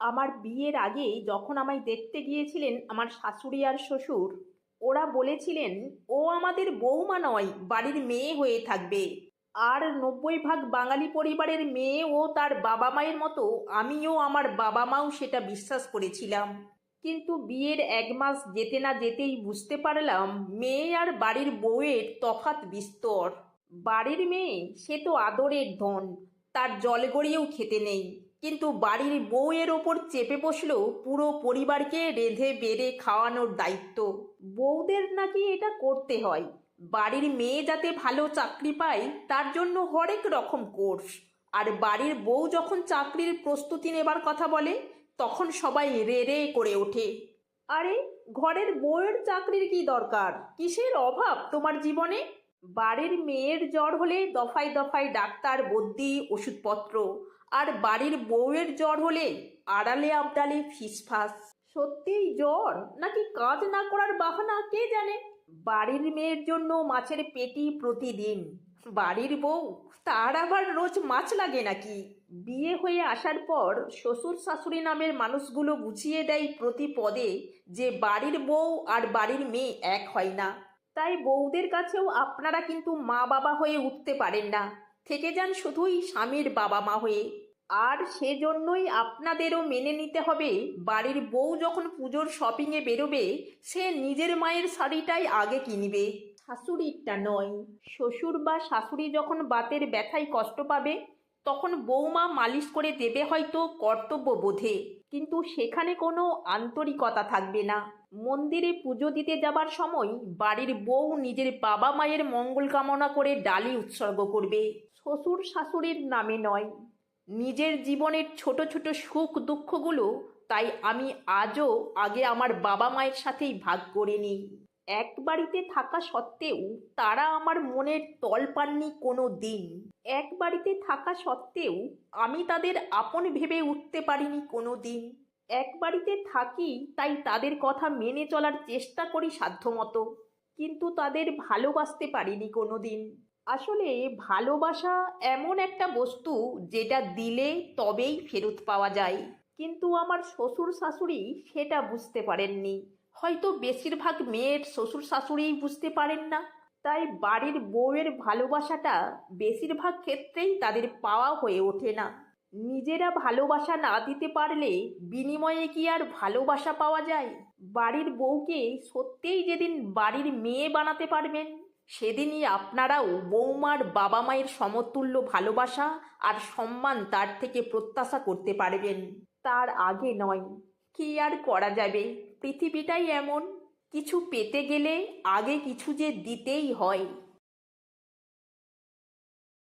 আমার বিয়ের আগে যখন আমায় দেখতে গিয়েছিলেন আমার শাশুড়ি আর শ্বশুর, ওরা বলেছিলেন ও আমাদের বৌমা নয়, বাড়ির মেয়ে হয়ে থাকবে। আর 90 ভাগ বাঙালি পরিবারের মেয়ে ও তার বাবা মায়ের মতো আমিও আমার বাবা মাও সেটা বিশ্বাস করেছিলাম। কিন্তু বিয়ের 1 মাস যেতে না যেতেই বুঝতে পারলাম মেয়ে আর বাড়ির বউয়ের তফাৎ বিস্তর। বাড়ির মেয়ে সে তো আদরের ধন, তার জল গড়িয়েও খেতে নেই। কিন্তু বাড়ির বউয়ের ওপর চেপে বসলো পুরো পরিবারকে রেঁধে বেড়ে খাওয়ানোর দায়িত্ব। বউদের নাকি এটা করতে হয়, বাড়ির মেয়ে যাতে ভালো চাকরি পায় তার জন্য হরেক রকম কোর্স। আর বাড়ির বউ যখন চাকরির প্রস্তুতি নেবার কথা বলে তখন সবাই রে রে করে ওঠে। আরে, ঘরের বউয়ের চাকরির কি দরকার? কিসের অভাব তোমার জীবনে? বাড়ির মেয়ের জ্বর হলে দফায় দফায় ডাক্তার, বদ্যি, ওষুধপত্র। আর বাড়ির বউয়ের জ্বর হলে আড়ালে আবডালে ফিসফাস। সত্যিই জ্বর নাকি কাজ না করার বাহানা কে জানে। বাড়ির মেয়ের জন্য মাছের পেটি প্রতিদিন, বাড়ির বউ তার আবার রোজ মাছ লাগে নাকি? বিয়ে হয়ে আসার পর শ্বশুর শাশুড়ি নামের মানুষগুলো বুঝিয়ে দেয় প্রতি পদে যে বাড়ির বউ আর বাড়ির মেয়ে এক হয় না। তাই বউদের কাছেও আপনারা কিন্তু মা বাবা হয়ে উঠতে পারেন না, থেকে যান শুধুই স্বামীর বাবা মা হয়ে। আর সেজন্যই আপনাদেরও মেনে নিতে হবে বাড়ির বউ যখন পুজোর শপিংয়ে বেরোবে সে নিজের মায়ের শাড়িটাই আগে কিনবে, শাশুড়িরটা নয়। শ্বশুর বা শাশুড়ি যখন বাতের ব্যথায় কষ্ট পাবে তখন বৌমা মালিশ করে দেবে হয়তো কর্তব্য বোধে, কিন্তু সেখানে কোনো আন্তরিকতা থাকবে না। মন্দিরে পুজো দিতে যাবার সময় বাড়ির বউ নিজের বাবা মায়ের মঙ্গল কামনা করে ডালি উৎসর্গ করবে, শ্বশুর শাশুড়ির নামে নয়। নিজের জীবনের ছোট ছোট সুখ দুঃখগুলো তাই আমি আজও আগে আমার বাবা মায়ের সাথেই ভাগ করে নিই। এক বাড়িতে থাকা সত্ত্বেও তারা আমার মনের তল পাননি কোনো দিন। এক বাড়িতে থাকা সত্ত্বেও আমি তাদের আপন ভেবে উঠতে পারিনি কোনো দিন। এক বাড়িতে থাকি তাই তাদের কথা মেনে চলার চেষ্টা করি সাধ্যমতো, কিন্তু তাদের ভালোবাসতে পারিনি কোনো দিন। আসলে ভালোবাসা এমন একটা বস্তু যেটা দিলে তবেই ফেরত পাওয়া যায়, কিন্তু আমার শ্বশুর শাশুড়ি সেটা বুঝতে পারেননি। হয়তো বেশিরভাগ মেয়ের শ্বশুর শাশুড়িই বুঝতে পারেন না। তাই বাড়ির বউয়ের ভালোবাসাটা বেশিরভাগ ক্ষেত্রেই তাদের পাওয়া হয়ে ওঠে না। নিজেরা ভালোবাসা না দিতে পারলে বিনিময়ে কি আর ভালোবাসা পাওয়া যায়? বাড়ির বউকে সত্যিই যেদিন বাড়ির মেয়ে বানাতে পারবেন সেদিনই আপনারাও বৌমার বাবা মায়ের সমতুল্য ভালোবাসা আর সম্মান তার থেকে প্রত্যাশা করতে পারবেন। তার আগে নয়। কি আর করা যাবে, পৃথিবীটাই এমন। কিছু পেতে গেলে আগে কিছু যে দিতেই হয়।